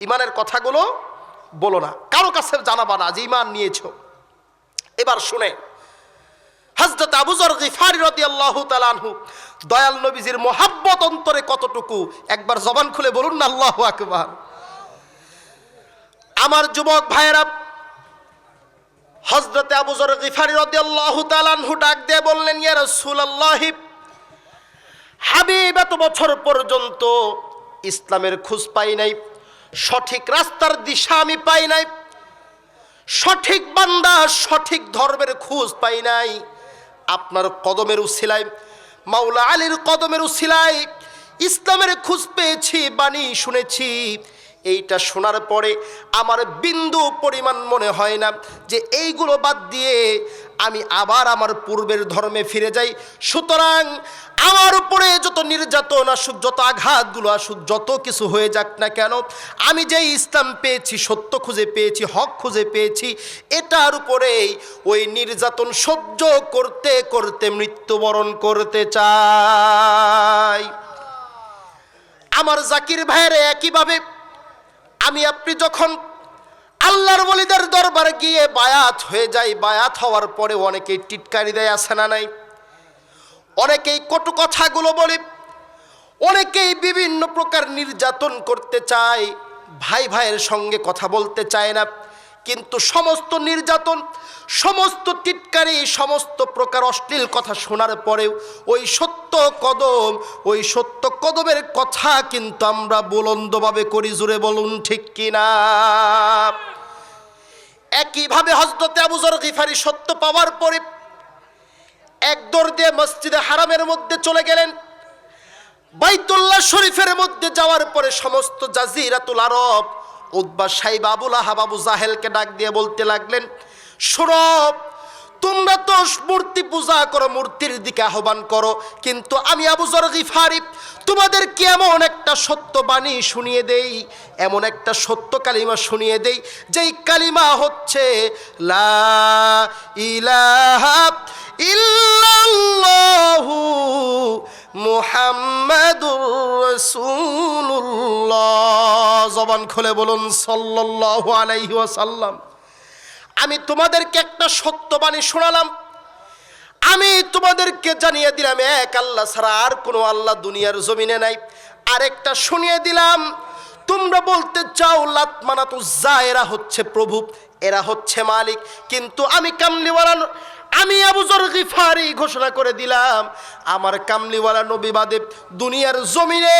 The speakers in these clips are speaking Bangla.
ইমানের কথাগুলো বলো না, কারো কাছে জানাবা না যে ইমান নিয়েছো। এবার শুনে হযরত আবু যর গিফারী রাদিয়াল্লাহু তাআলা আনহু, দয়াল নবীজির মোহাব্বত অন্তরে কতটুকু একবার জবান খুলে বলুন না আল্লাহু আকবার। আমার যুবক ভাইয়েরা, হযরত আবু যর গিফারী রাদিয়াল্লাহু তাআলা আনহু ডাক দিয়ে বললেন, ইয়া রাসূলুল্লাহ, হাবিব এত বছর পর্যন্ত ইসলামের খোঁজ পাই নাই, সঠিক রাস্তার দিশা আমি পাই নাই, সঠিক বান্দা সঠিক ধর্মের খোঁজ পাই নাই। আপনার কদমের উসিলায়, মাওলা আলীর কদমের উসিলায় ইসলামের খোঁজ পেয়েছি, বাণী শুনেছি। এইটা শোনার পরে আমার বিন্দু পরিমাণ মনে হয় না যে এইগুলো বাদ দিয়ে আমি আবার আমার পূর্বের ধর্মে ফিরে যাই। সুতরাং আমার উপরে যত নির্যাতন আসুক, যত আঘাতগুলো আসুক, যত কিছু হয়ে যাক না কেন, আমি যে ইসলাম পেয়েছি, সত্য খুঁজে পেয়েছি, হক খুঁজে পেয়েছি, এটার উপরেই ওই নির্যাতন সহ্য করতে করতে মৃত্যুবরণ করতে চাই। আমার জাকির ভাইয়েরা, একইভাবে আমি আপনি যখন আল্লাহর ওলিদের দরবারে গিয়ে বায়াত হয়ে যাই, বায়াত হওয়ার পরে অনেকেই টিটকারি দেয়, আছে না নাই? অনেকেই কটু কথাগুলো বলে, অনেকেই বিভিন্ন প্রকার নির্যাতন করতে চায়, ভাই ভাইয়ের সঙ্গে কথা বলতে চায় না। কিন্তু সমস্ত নির্যাতন, সমস্ত টিটকারি, সমস্ত প্রকার অশ্লীল কথা শোনার পরেও ওই সত্য কদম, ওই সত্য কদমের কথা কিন্তু আমরা বুলন্দভাবে করি। জোরে বলুন ঠিক কিনা? একইভাবে হযরত আবু যর গিফারী সত্য পাওয়ার পরে এক দৌড় দিয়ে মসজিদে হারামের মধ্যে চলে গেলেন। বাইতুল্লাহ শরীফের মধ্যে যাওয়ার পরে সমস্ত জাজিরাতুল আরব, উতবা, সাইবা, আবু লাহাব, আবু জাহেলকে ডাক দিয়ে বলতে লাগলেন, শোনো, তোমরা তো মূর্তি পূজা করো, মূর্তির দিকে আহ্বান করো, কিন্তু আমি আবু যর গিফারী তোমাদেরকে এমন একটা সত্য বাণী শুনিয়ে দেই, এমন একটা সত্য কালিমা শুনিয়ে দেই, যেই কালিমা হচ্ছে লা ইলাহা ইল্লাল্লাহু মুহাম্মাদুর রাসূলুল্লাহ। জবান খুলে বলুন সাল্লাল্লাহু আলাইহি ওয়াসাল্লাম। আমি তোমাদেরকে একটা সত্যবাণী শোনালাম, আমি তোমাদেরকে জানিয়ে দিলাম এক আল্লাহ ছাড়া আর কোনো আল্লাহ দুনিয়ার জমিনে নাই। আরেকটা শুনিয়ে দিলাম, তোমরা বলতে চাও লাত, মানাত, উজ্জা এরা হচ্ছে প্রভু, এরা হচ্ছে মালিক, কিন্তু আমি কামলিওয়ালা, আমি আবু যর গিফারী ঘোষণা করে দিলাম, আমার কামলিওয়ালা নবী বাদে দুনিয়ার জমিনে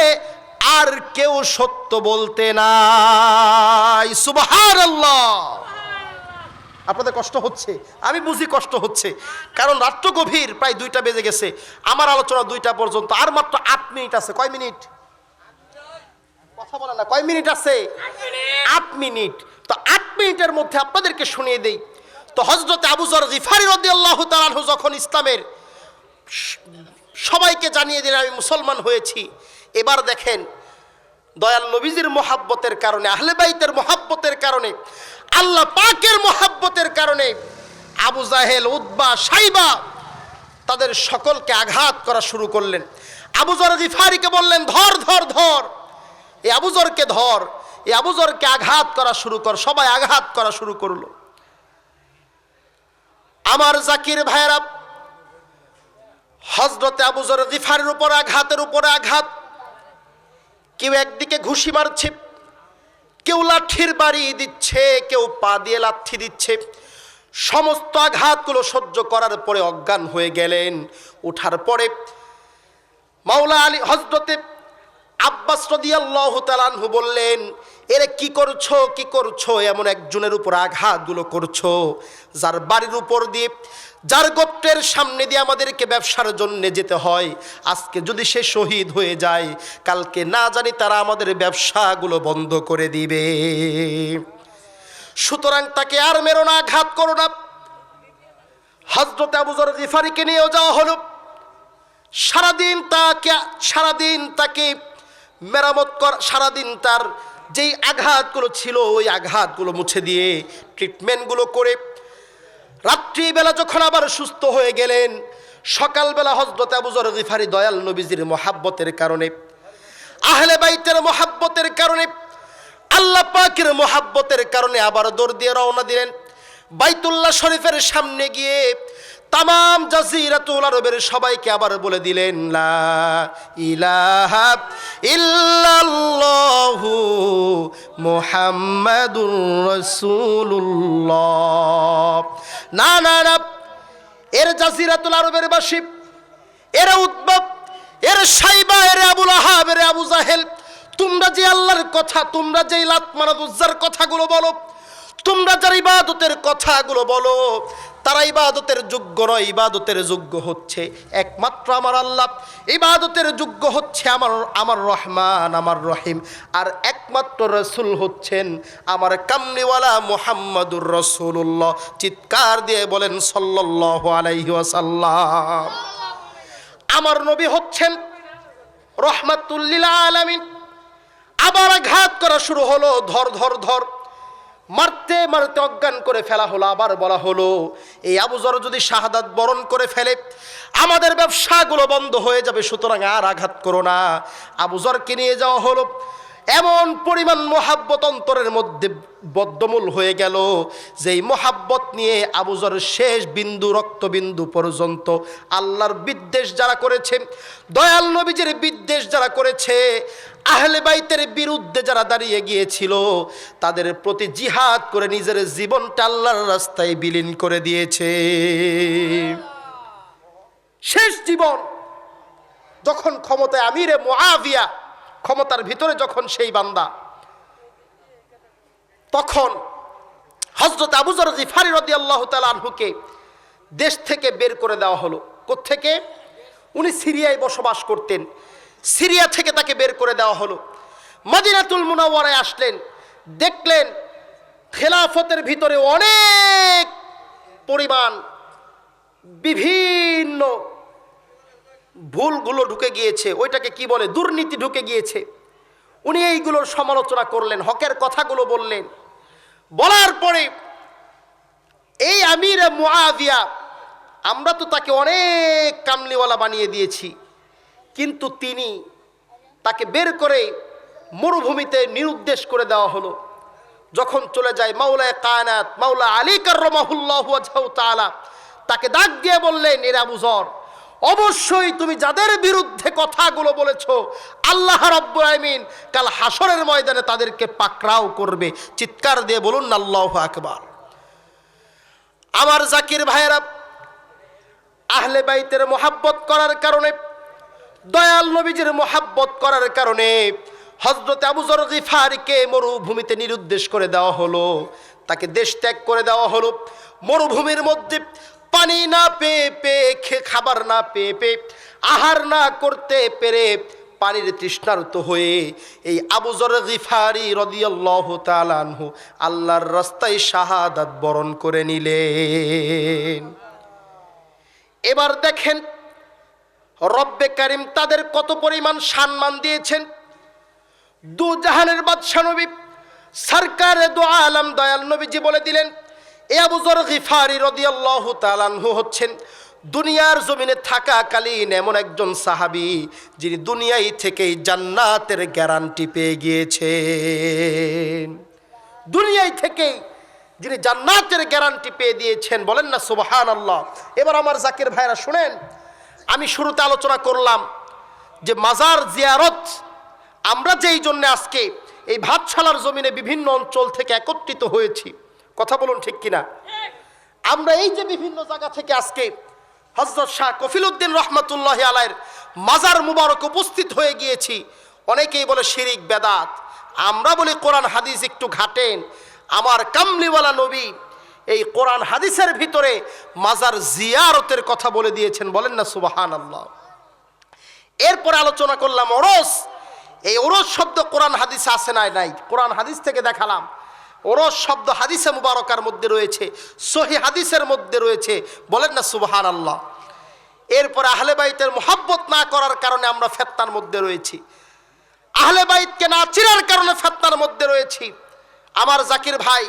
আর কেউ সত্য বলতে নাই। সুবহানাল্লাহ। আপনাদের কষ্ট হচ্ছে, আমি বুঝি কষ্ট হচ্ছে, কারণ রাত্র গভীর, প্রায় 2টা বেজে গেছে। আমার আলোচনা 2টা পর্যন্ত, আর মাত্র 8 মিনিট আছে। কয় মিনিট? কথা বলে না, কয় মিনিট আছে? 8 মিনিট। তো 8 মিনিটের মধ্যে আপনাদেরকে শুনিয়ে দেই। তো হযরত আবু যর গিফারী রাদিয়াল্লাহু তাআলা আনহু যখন ইসলামের সবাইকে জানিয়ে দিলেন আমি মুসলমান হয়েছি, এবার দেখেন দয়াল নবীজির মোহাব্বতের কারণে, আহলে বাইতের মোহাব্বতের কারণে, আল্লাহ পাকের মোহাব্বতের কারণে আবু জাহেল, উতবা, সাইবা তাদের সকলকে আঘাত করা শুরু করলেন। আবু যর গিফারীকে বললেন, ধর ধর ধর, এই আবু যরকে ধর, এই আবু যরকে আঘাত করা শুরু কর। সবাই আঘাত করা শুরু করলো। আমার জাকির ভাইরা, হযরত আবু যর গিফারীর উপর আঘাতের উপরে আঘাত, কেউ একদিকে ঘুষি মারছে, কেউ লাঠির বাড়ি দিচ্ছে, কেউ পা দিয়ে লাথি দিচ্ছে। সমস্ত আঘাতগুলো সহ্য করার পরে অজ্ঞান হয়ে গেলেন। ওঠার পরে মাওলা আলী, হযরতে আব্বাস রাদিয়াল্লাহু তাআলা আনহু বললেন, এরে কি করছো, কি করছো? এমন একজনের উপর আঘাতগুলো করছো যার বাড়ির উপর দিয়ে, যার গোত্রের সামনে দিয়ে আমাদেরকে ব্যবসার জন্য যেতে হয়। আজকে যদি সে শহীদ হয়ে যায়, কালকে না জানি তারা আমাদের ব্যবসাগুলো বন্ধ করে দিবে। সুতরাং তাকে আর মেরো না, আঘাত করো না। হযরত আবু যর গিফারীকে নিয়েও যাওয়া হলো। সারাদিন তাকে মেরামত কর, সারাদিন তার যেই আঘাতগুলো ছিল ওই আঘাতগুলো মুছে দিয়ে ট্রিটমেন্টগুলো করে রাত্রিবেলা যখন আবার সুস্থ হয়ে গেলেন, সকালবেলা হযরত আবু যর গিফারী দয়াল নবীজির মোহাব্বতের কারণে, আহলে বাইতের মোহাব্বতের কারণে আল্লাহ পাকের মোহাব্বতের কারণে আবার দৌড় দিয়ে রওনা দিলেন বাইতুল্লাহ শরীফের সামনে গিয়ে তামাম জাজিরাতুল আরবের সবাইকে আবার বলে দিলেন লা ইলাহা ইল্লাল্লাহু মুহাম্মাদুর রাসূলুল্লাহ। না না না, এর জাজিরাতুল আরবের বাসী, এর উতবা, এর সাইবা, এর আবু লাহাব, এর আবু জাহেল, তোমরা যে আল্লাহর কথা, তোমরা যে লাত মানাত উজ্জার কথাগুলো বলো, তোমরা যার ইবাদতের কথাগুলো বলো, তারা ইবাদতের যোগ্য নয়। ইবাদতের যোগ্য হচ্ছে একমাত্র আমার আল্লাহ, ইবাদতের যোগ্য হচ্ছে আমার রহমান, আমার রহিম, আর একমাত্র রসুল হচ্ছেন আমার কামলিওয়ালা মুহাম্মাদুর রাসূলুল্লাহ। চিৎকার দিয়ে বলেন সাল্লাল্লাহু আলাইহি ওয়াসাল্লাম। আমার নবী হচ্ছেন রহমাতুল লিল আলামিন। আবার আঘাত করা শুরু হলো, ধর ধর ধর, মারতে মারতে অজ্ঞান করে ফেলা হলো। আবার বলা হলো এই আবু যর যদি শাহাদাত বরণ করে ফেলে আমাদের ব্যবসাগুলো বন্ধ হয়ে যাবে, সুতরাং আর আঘাত করো না। আবু যরকে নিয়ে যাওয়া হলো। এমন পরিমাণ মোহাব্বত অন্তরের মধ্যে বদ্ধমূল হয়ে গেল, যেই মোহাব্বত নিয়ে আবু যর শেষ বিন্দু রক্তবিন্দু পর্যন্ত আল্লাহর বিদ্বেষ যারা করেছে, দয়াল নবীজির বিদ্বেষ যারা করেছে, আহলে বাইতের বিরুদ্ধে যারা দাঁড়িয়ে গিয়েছিল, তাদের প্রতি জিহাদ করে নিজের জীবনটা আল্লাহর রাস্তায় বিলীন করে দিয়েছে। শেষ জীবন যখন ক্ষমতায় আমিরে মুআবিয়া, ক্ষমতার ভিতরে যখন সেই বান্দা, তখন হযরত আবু যর গিফারী রাদিয়াল্লাহু তাআলা আনহুকে দেশ থেকে বের করে দেওয়া হলো। কোত্থেকে? উনি সিরিয়ায় বসবাস করতেন, সিরিয়া থেকে তাকে বের করে দেওয়া হলো। মদিনাতুল মুনাওয়ারায় আসলেন, দেখলেন খেলাফতের ভিতরে অনেক পরিমাণ বিভিন্ন ভুলগুলো ঢুকে গিয়েছে, ওইটাকে কি বলে, দুর্নীতি ঢুকে গিয়েছে। উনি এইগুলোর সমালোচনা করলেন, হকের কথাগুলো বললেন। বলার পরে এই আমিরে মুআবিয়া, আমরা তো তাকে অনেক কামলিওয়ালা বানিয়ে দিয়েছি, কিন্তু তিনি, তাকে বের করে মরুভূমিতে নিরুদ্দেশ করে দেওয়া হলো। যখন চলে যায় মাওলায়ে কায়নাত মাওলা আলী কাররামাহুল্লাহু ওয়াজহাহু তাআলা তাকে ডাক দিয়ে বললেন, এর আবু যর, অবশ্যই তুমি যাদের বিরুদ্ধে কথাগুলো বলেছো, আল্লাহ রাব্বুল আলামিন কাল হাসরের ময়দানে তাদেরকে পাকড়াও করবে। চিৎকার দিয়ে বলুন আল্লাহু আকবার। আমার জাকির ভাইয়েরা, আহলে বাইতের মোহাব্বত করার কারণে, দয়াল নবীজির মোহাব্বত করার কারণে হযরত আবু যর গিফারীকে মরুভূমিতে নিরুদ্দেশ করে দেওয়া হলো, তাকে দেশ ত্যাগ করে দেওয়া হলো। মরুভূমির মধ্যে পানি না পেয়ে পেয়ে, খাবার না পেয়ে পেয়ে, আহার না করতে পেরে পানির তৃষ্ণার্ত হয়ে এই আবু যর গিফারী রাদিয়াল্লাহু তাআলা আনহু আল্লাহর রাস্তায় শাহাদাত বরণ করে নিলেন। এবার দেখেন রব্বে কারীম তাদের কত পরিমাণ সম্মান দিয়েছেন। দু জাহানের বাদশা নবী সরকারে দু আলম দয়াল নবীজি বলে দিলেন, এ আবু যর গিফারী রাদিয়াল্লাহু তাআলা আনহু হচ্ছেন দুনিয়ার জমিনে থাকাকালীন এমন একজন সাহাবী, যিনি দুনিয়ায় থেকেই জান্নাতের গ্যারান্টি পেয়ে গিয়েছেন। দুনিয়ায় থেকেই যিনি জান্নাতের গ্যারান্টি পেয়ে দিয়েছেন, বলেন না সুবহানাল্লাহ। এবার আমার জাকির ভাইরা শুনেন, আমি শুরুতে আলোচনা করলাম যে মাজার জিয়ারত আমরা যেই জন্য আজকে এই ভাতশালার জমিনে বিভিন্ন অঞ্চল থেকে একত্রিত হয়েছি, কথা বলুন ঠিক কিনা? আমরা এই যে বিভিন্ন জায়গা থেকে আজকে হযরত শাহ কফিলউদ্দিন রহমাতুল্লাহি আলাইহির মাজার মুবারক উপস্থিত হয়ে গিয়েছি। অনেকেই বলে শিরিক বেদাত, আমরা বলি কোরআন হাদিস একটু ঘাটেন। আমার কামলিওয়ালা নবী এই কোরআন হাদিসের ভিতরে মাজার জিয়ারতের কথা বলে দিয়েছেন, বলেন না সুবহানাল্লাহ। এরপর আলোচনা করলাম ওরস। এই ওরস শব্দ কোরআন হাদিসে আছে না? নাই। কোরআন হাদিস থেকে দেখালাম ওরস শব্দ হাদিসে মুবারকার মধ্যে রয়েছে, সহিহ হাদিসের মধ্যে রয়েছে, বলেন না সুবহানাল্লাহ। এরপর আহলে বাইতের মুহাব্বত না করার কারণে আমরা ফিতনার মধ্যে রয়েছি, আহলে বাইতকে না চিনার কারণে ফিতনার মধ্যে রয়েছি। আমার জাকির ভাই,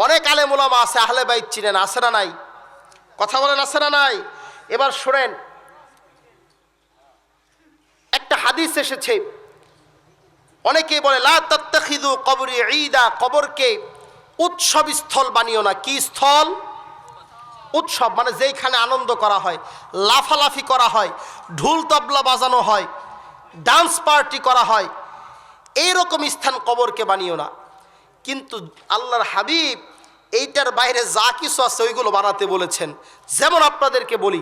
অনেক আলেম ওলামা আছে আহলে বাইত চিনেন, আছে না নাই? কথা বলেন, আছে না নাই? এবার শুনেন, একটা হাদিস এসেছে অনেকেই বলে লা তাত্তাখিযু কবরি ঈদা, কবরকে উৎসব স্থল বানিও না। কি স্থল? উৎসব, মানে যেইখানে আনন্দ করা হয়, লাফালাফি করা হয়, ঢোল তবলা বাজানো হয়, ডান্স পার্টি করা হয়, এইরকম স্থান কবরকে বানিও না। কিন্তু আল্লাহর হাবিব এইটার বাইরে যা কিছু আছে ওইগুলো বানাতে বলেছেন। যেমন আপনাদেরকে বলি,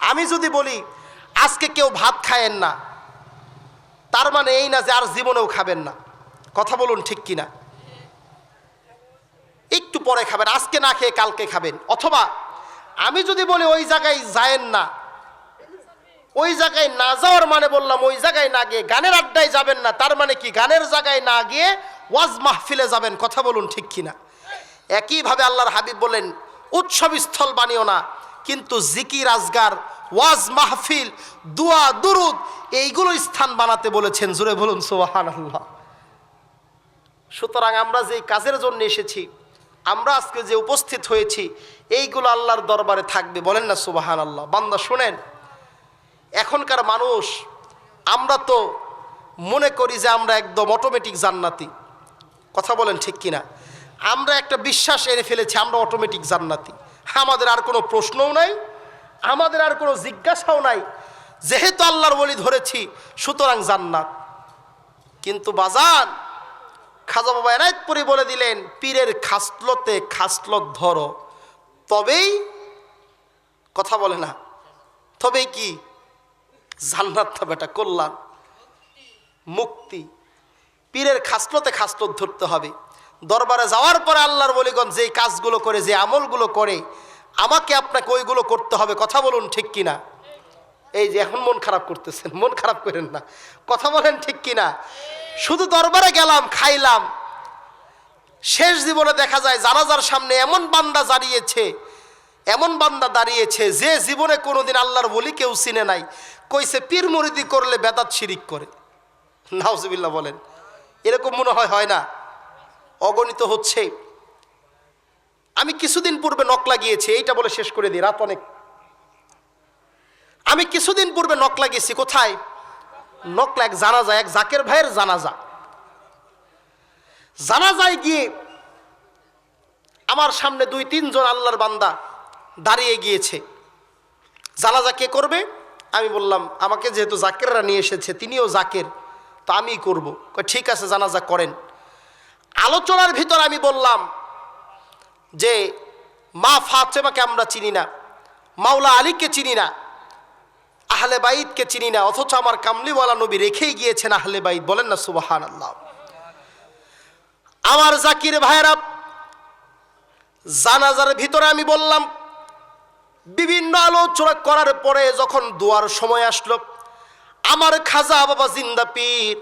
আমি যদি বলি আজকে কেউ ভাত খায়েন না, তার মানে এই না যে আর জীবনেও খাবেন না। কথা বলুন ঠিক কিনা? একটু পরে খাবেন, আজকে না খেয়ে কালকে খাবেন। অথবা আমি যদি বলি ওই জায়গায় যায়েন না, ওই জায়গায় না যাওয়ার মানে বললাম ওই জায়গায় না গিয়ে গানের আড্ডায় যাবেন না, তার মানে কি গানের জায়গায় না গিয়ে ওয়াজ মাহফিলে যাবেন। কথা বলুন ঠিক কিনা? একইভাবে আল্লাহর হাবিব বলেন উৎসব স্থল বানিও না, কিন্তু জিকির আজগার, ওয়াজ মাহফিল, দুয়া দুরুদ এইগুলো স্থান বানাতে বলেছেন। জোরে বলুন সুবহানাল্লাহ। সুতরাং আমরা যে কাজের জন্য এসেছি, আমরা আজকে যে উপস্থিত হয়েছি, এইগুলো আল্লাহর দরবারে থাকবে। বলেন না সুবহানাল্লাহ। বান্দা শুনেন, এখনকার মানুষ, আমরা তো মনে করি যে আমরা একদম অটোমেটিক জান্নাতি। কথা বলেন ঠিক কিনা? আমরা একটা বিশ্বাস এনে ফেলেছি আমরা অটোমেটিক জান্নাতি, আমাদের আর কোনো প্রশ্নও নাই, আমাদের আর কোনো জিজ্ঞাসাও নাই, যেহেতু আল্লাহর ওলি ধরেছি সুতরাং জান্নাত। কিন্তু বাজান, খাজা বাবা এনায়েতপুরী বলে দিলেন পীরের খাসলতে খাসলত ধরো, তবেই, কথা বলে না, তবেই কি জান্নাত, বেটা কল্যাণ, মুক্তি। পীরের খাসলতে খাসলত ধরতে হবে। দরবারে যাওয়ার পরে আল্লাহর ওলিগণ যেই কাজগুলো করে, যে আমলগুলো করে, আমাকে আপনাকে ওইগুলো করতে হবে। কথা বলুন ঠিক কিনা? এই যে এখন মন খারাপ করতেছেন, মন খারাপ করেন না, কথা বলেন ঠিক কিনা? শুধু দরবারে গেলাম, খাইলাম, শেষ জীবনে দেখা যায় জানাজার সামনে এমন বান্দা দাঁড়িয়েছে, এমন বান্দা দাঁড়িয়েছে যে জীবনে কোনোদিন আল্লাহর ওলি কেউ চিনে নাই, কইছে পীর মুরিদি করলে বেদাত শিরিক করে। নাউজুবিল্লাহ বলেন। এরকম মনে হয় না? অগণিত হচ্ছে। আমি কিছুদিন পূর্বে নক লাগিয়েছি, এইটা বলে শেষ করে দিই, রাত অনেক। আমি কিছুদিন পূর্বে নক লাগিয়েছি। কোথায় নক লাগ? জানাজা, এক জাকের ভাইয়ের জানাজা। জানাজায় গিয়ে আমার সামনে 2-3 জন আল্লাহর বান্দা দাঁড়িয়ে গিয়েছে। জানাজা কে করবে? আমি বললাম আমাকে যেহেতু জাকেররা নিয়ে এসেছে, তিনিও জাকের, তো আমিই করব। ঠিক আছে জানাজা করেন। আলোচনার ভিতর আমি বললাম যে মা ফাতেমাকে আমরা চিনি না, মাওলা আলীকে চিনি না, আহলে বাইতকে চিনি না, অথচ আমার কামলিওয়ালা নবী রেখেই গিয়েছেন আহলে বাইত। বলেন না সুবহানাল্লাহ। আমার জাকির ভাইরা, জানাজার ভিতরে আমি বললাম, বিভিন্ন আলোচনা করার পরে যখন দোয়ার সময় আসলো, আমার খাজা বাবা জিন্দা পীর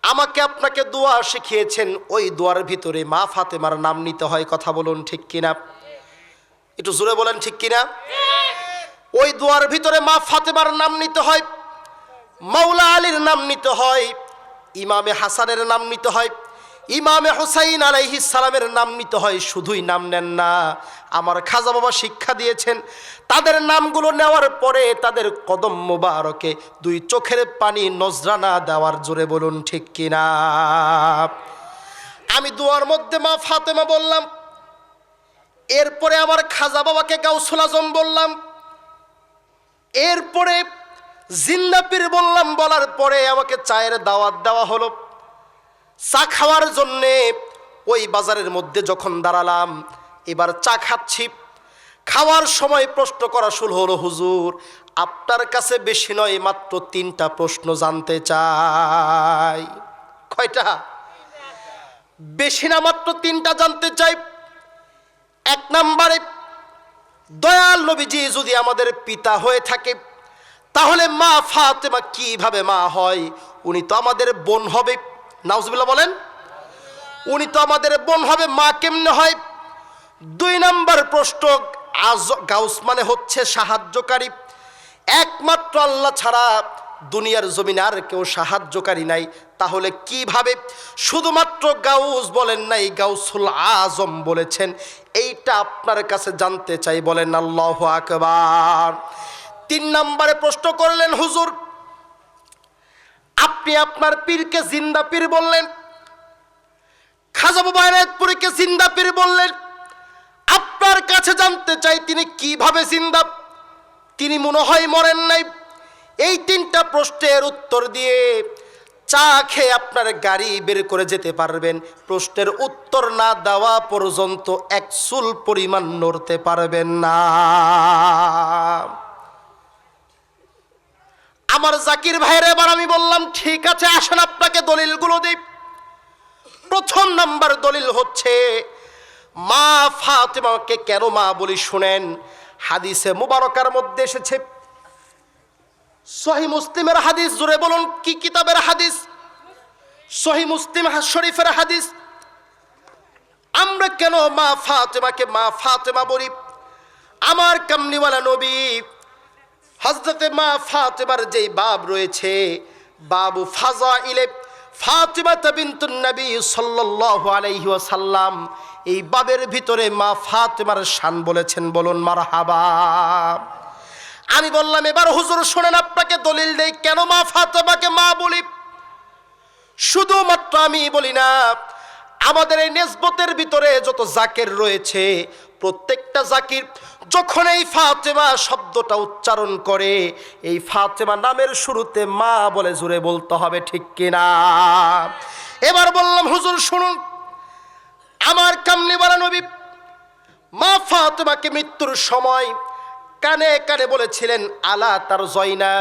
আমাকে আপনাকে দোয়া শিখিয়েছেন, ওই দোয়ার ভিতরে মা ফাতেমার নাম নিতে হয়। কথা বলুন ঠিক কিনা? একটু জোরে বলেন ঠিক কিনা? ওই দোয়ার ভিতরে মা ফাতেমার নাম নিতে হয়, মাওলা আলীর নাম নিতে হয়, ইমামে হাসানের নাম নিতে হয়, ইমামে হুসাইন আলাইহিস সালামের নাম নিতে হয়। শুধুই নাম নেন না, আমার খাজা বাবা শিক্ষা দিয়েছেন, তাদের নামগুলো নেওয়ার পরে তাদের কদম মোবারকে 2 চোখের পানি নজরানা দেওয়ার। জোরে বলুন ঠিক কিনা? আমি দোয়ার মধ্যে মা ফাতেমা বললাম, এরপরে আমার খাজা বাবাকে গাউসুল আজম বললাম, এরপরে জিন্দা পীর বললাম। বলার পরে আমাকে চায়ের দাওয়াত দেওয়া হলো। চা খাওয়ার জন্যে ওই বাজারের মধ্যে যখন দাঁড়ালাম, এবার চা খাচ্ছি। খাওয়ার সময় প্রশ্ন করা শুরু হলো, হুজুর আপনার কাছে বেশি নয়, মাত্র 3টা প্রশ্ন জানতে চাই। কয়টা? বেশি না, মাত্র 3টা জানতে চাই। 1 নম্বরে, দয়াল নবীজি যদি আমাদের পিতা হয়ে থাকে, তাহলে মা ফাতেমা কিভাবে মা হয়? উনি তো আমাদের বোন হবে। নাউজুবিল্লাহ বলেন। উনি তো আমাদের বোন হবে, মা কেমনে হয়? 2 নম্বর প্রশ্ন, গাউস মানে হচ্ছে সাহায্যকারী, একমাত্র আল্লাহ ছাড়া দুনিয়ার জমিনে আর কেউ সাহায্যকারী নাই, তাহলে কিভাবে? শুধুমাত্র গাউস বলেন নাই, গাউসুল আজম বলেছেন। এইটা আপনার কাছে জানতে চাই। বলেন আল্লাহু আকবার। 3 নম্বরে প্রশ্ন করলেন, হুজুর আপনি আপনার পীরকে জিন্দা পীর বললেন, খাজা বাবা এনায়েতপুরীকে জিন্দা পীর বললেন, আপনার কাছে জানতে চাই তিনি কিভাবে জিন্দা? তিনি মনে হয় মরেন নাই। এই তিনটা প্রশ্নের উত্তর দিয়ে চা খেয়ে আপনার গাড়ি বের করে যেতে পারবেন, প্রশ্নের উত্তর না দেওয়া পর্যন্ত এক চুল পরিমাণ নড়তে পারবেন না। আমার জাকির ভাইয়ের এবার আমি বললাম, ঠিক আছে আসেন আপনাকে দলিলগুলো দিই। প্রথম নাম্বার দলিল হচ্ছে মা ফাতেমাকে কেন মা বলি শুনেন। হাদিসে মুবারকার মধ্যে এসেছে, সহিহ মুসলিমের হাদিস। জোরে বলুন, কি কিতাবের হাদিস? সহিহ মুসলিম শরীফের হাদিস। আমরা কেন মা ফাতেমাকে মা ফাতেমা বলি? আমার কামলিওয়ালা নবী হযরতে মা ফাতেমার যেই বাব রয়েছে, বাবু ফাযাইলে ফাতিমা বিনতুন নবী সাল্লাল্লাহু আলাইহি ওয়াসাল্লাম, এই বাবের ভিতরে মা ফাতেমার শান বলেছেন। বলুন মারহাবা। আমি বললাম, এবার হুজুর শুনেন, আপনাকে দলিল দেই কেন মা ফাতেমাকে মা বলি। শুধুমাত্র আমি বলি না, আমাদের এই নিসবতের ভিতরে যত জাকির রয়েছে, প্রত্যেকটা জাকির যখন এই ফাতেমা শব্দটা উচ্চারণ করে, এই ফাতেমা নামের শুরুতে মা বলে জুড়ে বলতে হবে, ঠিক কিনা? এবার বললাম, হুজুর শুনুন, আমার কামলিওয়ালা নবী মা ফাতেমাকে মৃত্যুর সময় কানে কানে বলেছিলেন, আলা তার জয়না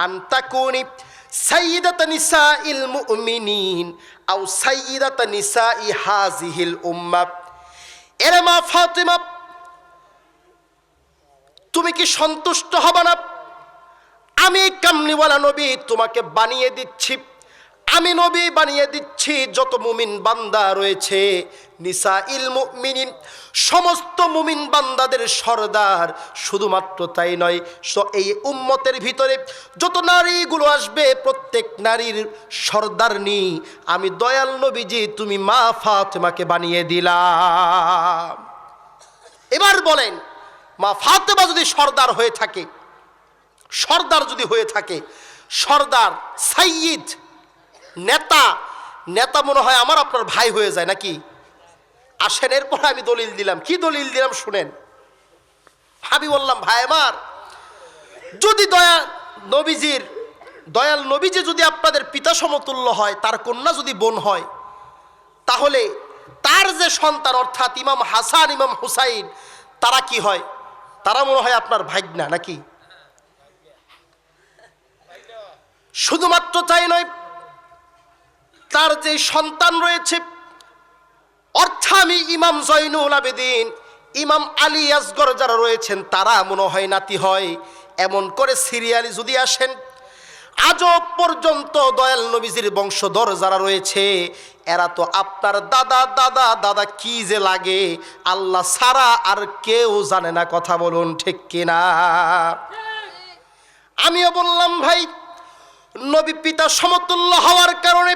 আনতাকুনি সাইয়্যিদাত নিসাইল মুমিনিন আও সাইয়্যিদাত নিসাই হাযিহিল উম্মাহ। এরে মা ফাতেমা, তুমি কি সন্তুষ্ট হবে না? আমি কামলিওয়ালা নবী তোমাকে বানিয়ে দিচ্ছি, আমি নবী বানিয়ে দিচ্ছি যত মুমিন বান্দা রয়েছে, নিসাইল মুমিনিন, সমস্ত মুমিন বান্দাদের সরদার। শুধুমাত্র তাই নয়, এই উম্মতের ভিতরে যত নারীগুলো আসবে, প্রত্যেক নারীর সরদারনি আমি দয়াল নবীজি তুমি মা ফাতেমাকে বানিয়ে দিলাম। এবার বলেন, মা ফাতেমা যদি সরদার হয়ে থাকে, সরদার যদি হয়ে থাকে, সরদার সাইয়্যিদ নেতা, নেতা মনে হয় আমার আপনার ভাই হয়ে যায় নাকি? আসেন, এরপর আমি দলিল দিলাম। কি দলিল দিলাম শুনেন। আমি বললাম, ভাই আমার, যদি দয়াল নবীজি যদি আপনাদের পিতা সমতুল্য হয়, তার কন্যা যদি বোন হয়, তাহলে তার যে সন্তান অর্থাৎ ইমাম হাসান ইমাম হুসাইন, তারা কি হয়? তারা মনে হয় আপনার ভাগ্না নাকি? শুধুমাত্র তাই নয়, তার যে সন্তান রয়েছে অর্থাৎ আমি ইমাম জয়নুল আবেদিন, ইমাম আলী আসগর যারা রয়েছেন, তারা মনে হয় নাতি হয়। এমন করে সিরিয়ালি যদি আসেন, আজও পর্যন্ত দয়াল নবীজির বংশধর যারা রয়েছে, এরা তো আপনার দাদা দাদা দাদা কি যে লাগে আল্লাহ ছাড়া আর কেউ জানে না। কথা বলুন ঠিক কিনা? আমিও বললাম, ভাই, নবী পিতা সমতুল্য হওয়ার কারণে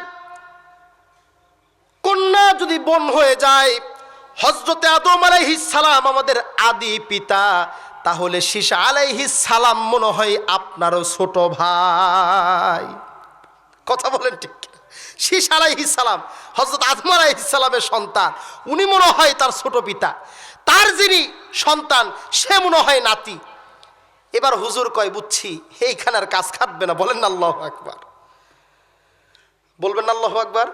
কন্যা যদি বোন হয়ে যায়, হযরতে আদম আলাইহিস সালাম আমাদের আদি পিতা, তাহলে শীস আলাইহিস সালাম মনে হয় আপনারও ছোট ভাই। কথা বলেন ঠিক? শীস আলাইহিস সালাম হযরত আদম আলাইহিস সালামের সন্তান, উনি মনে হয় তার ছোট পিতা, তার যিনি সন্তান সে মনে হয় নাতি। এবার হুজুর কয়, বুঝছি, এইখানে আর কাজ খাটবে না। বলেন না আল্লাহু আকবার, বলবেন না আল্লাহু আকবার।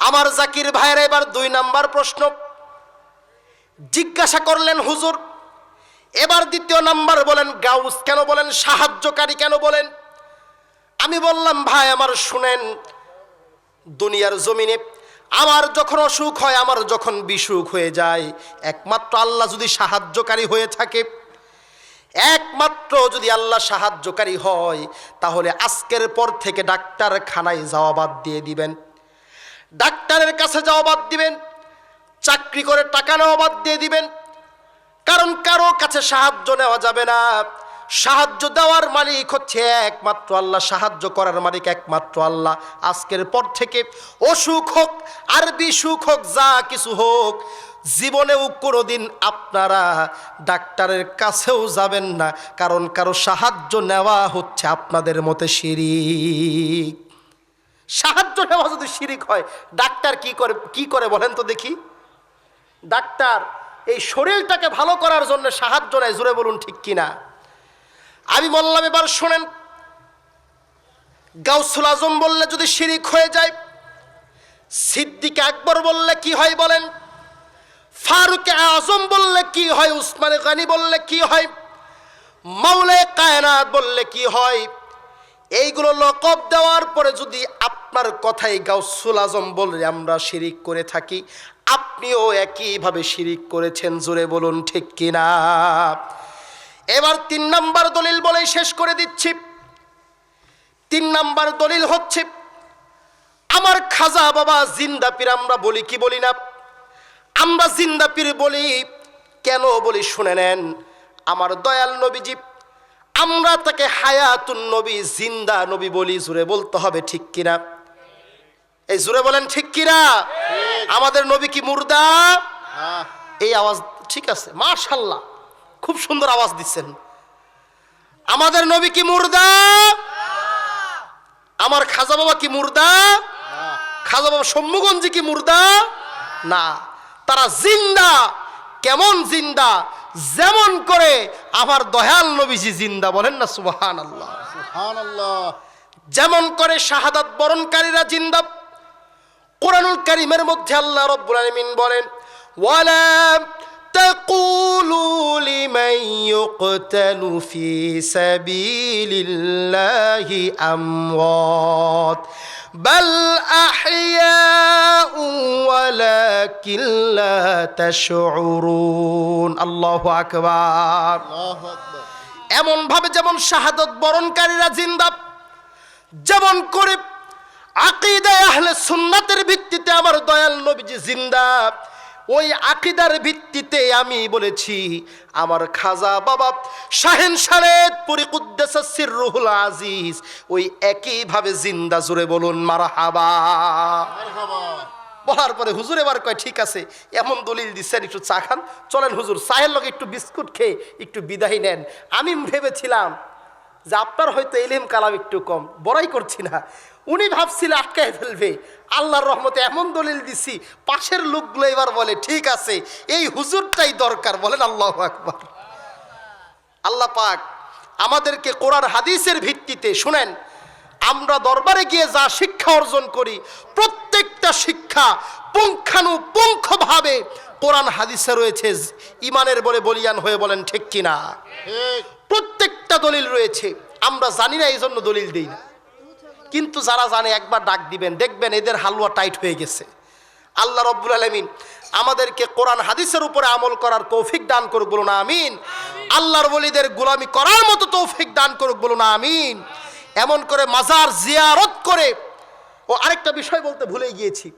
আমার জাকির ভাইয়ের এবার 2 নাম্বার প্রশ্ন জিজ্ঞাসা করলেন, হুজুর এবার 2য় নাম্বার বলেন, গাউস কেন বলেন, সাহায্যকারী কেন বলেন? আমি বললাম, ভাই আমার শুনেন, দুনিয়ার জমিনে আমার যখন অসুখ হয়, আমার যখন বিসুখ হয়ে যায়, একমাত্র আল্লাহ যদি সাহায্যকারী হয়ে থাকে, একমাত্র যদি আল্লাহ সাহায্যকারী হয়, তাহলে আজকের পর থেকে ডাক্তারখানায় যাওয়া বাদ দিয়ে দিবেন, ডাক্তারের কাছে যাওয়া বাদ দিবেন, চাকরি করে টাকা নেওয়া বাদ দিয়ে দিবেন। কারণ কারো কাছে সাহায্য নেওয়া যাবে না। সাহায্য দেওয়ার মালিক হচ্ছে একমাত্র আল্লাহ, সাহায্য করার মালিক একমাত্র আল্লাহ। আজকের পর থেকে অসুখ হোক আর বিসুখ হোক, যা কিছু হোক, জীবনেও কোনোদিন আপনারা ডাক্তারের কাছেও যাবেন না, কারণ কারো সাহায্য নেওয়া হচ্ছে আপনাদের মতে শিরক। সাহায্য নেওয়া যদি শিরিক হয়, ডাক্তার কি করে বলেন তো দেখি? ডাক্তার এই শরীরটাকে ভালো করার জন্য সাহায্য নেয়, জোরে বলুন ঠিক কিনা? আমি বললাম এবার শোনেন, গাউসুল আজম বললে যদি শিরিক হয়ে যায়, সিদ্দিক আকবর বললে কি হয় বলেন? ফারুক আজম বললে কি হয়? উসমান গনি বললে কি হয়? মাওলায়ে কায়নাত বললে কি হয়? এইগুলো লকব দেওয়ার পরে যদি আপনার কথাই গাউসুল আজম বলে আমরা শিরিক করে থাকি, আপনিও একইভাবে শিরিক করেছেন, জোরে বলুন ঠিক কিনা? এবার 3 নাম্বার দলিল বলেই শেষ করে দিচ্ছি। 3 নাম্বার দলিল হচ্ছে আমার খাজা বাবা জিন্দা পীর। আমরা বলি কি বলি না? আমরা জিন্দা পীর বলি। কেন বলি শুনে নেন। আমার দয়াল নবীজি, আমরা তাকে হায়াতুন নবী, জিন্দা নবী বলি, জোরে বলতে হবে ঠিক কিনা? এই জোরে বলেন ঠিক কিনা? আমাদের নবী কি মুর্দা? এই আওয়াজ ঠিক আছে, মাশাআল্লাহ, খুব সুন্দর আওয়াজ দিচ্ছেন। আমাদের নবী কি মুর্দা? আমার খাজা বাবা কি মুর্দা? খাজা বাবা সম্মুগঞ্জি কি মুর্দা? না, তারা জিন্দা। কেমন জিন্দা? যেমন করে আমার দয়াল নবীজি জিন্দা, বলেন না সুবহানাল্লাহ। সুবহানাল্লাহ। যেমন করে শাহাদাত বরণকারীরা জিন্দা। কোরআনুল কারীমের মধ্যে আল্লাহ রাব্বুল আলামিন বলেন, ওয়ালা তাকুলু লিমান ইউকতালু ফি সাবিলিল্লাহি আমওয়াত বাল আহইয়াউ ওয়ালাকিন লা তাশউরুন। আল্লাহু আকবার। আল্লাহু আকবার। এমন ভাবে যেমন শাহাদাত বরণকারীরা জিন্দা, যেমন করে আকীদায়ে আহলে সুন্নাতের ভিত্তিতে আমার দয়াল নবীজি জিন্দা, ওই আকীদার ভিত্তিতে আমি বলেছি আমার খাজা বাবা শাহেন শারেদ পুরি কুদ্দাসাস সিররুহুল আজিজ ওই একই ভাবে জিন্দা, জোরে বলুন মারহাবা। মারহাবা। বলার পরে হুজুর এবার কয় ঠিক আছে, এমন দলিল দিচ্ছেন, একটু চা খান, চলেন হুজুর চায়ের লগে একটু বিস্কুট খেয়ে একটু বিদায় নেন। আমি ভেবেছিলাম যে আপনার হয়তো ইলম কালাম একটু কম, বড়াই করছি না, উনি ভাবছিল আটকায় ফেলবে। আল্লাহর রহমতে এমন দলিল দিছি, পাশের লোকগুলো এবার বলে ঠিক আছে, এই হুজুরটাই দরকার, বলেন আল্লাহু আকবার। আল্লাহ পাক আমাদেরকে কোরআন হাদিসের ভিত্তিতে, শুনেন, আমরা দরবারে গিয়ে যা শিক্ষা অর্জন করি, প্রত্যেকটা শিক্ষা পুঙ্খানুপুঙ্খভাবে কোরআন হাদিসে রয়েছে। ইমানের বলে বলিয়ান হয়ে বলেন ঠিক কিনা? ঠিক। প্রত্যেকটা দলিল রয়েছে। আমরা জানি না, এই জন্য দলিল দিই না। কিন্তু যারা জানে একবার ডাক দিবেন, দেখবেন এদের হালুয়া টাইট হয়ে গেছে। আল্লাহ রাব্বুল আলামিন আমাদেরকে কোরআন হাদিসের উপরে আমল করার তৌফিক দান করুক, বলুন আমিন। আল্লাহর ওলিদের গোলামি করার মতো তৌফিক দান করুক, বলুন আমিন। এমন করে মাজার জিয়ারত করে, ও আরেকটা বিষয় বলতে ভুলে গিয়েছি,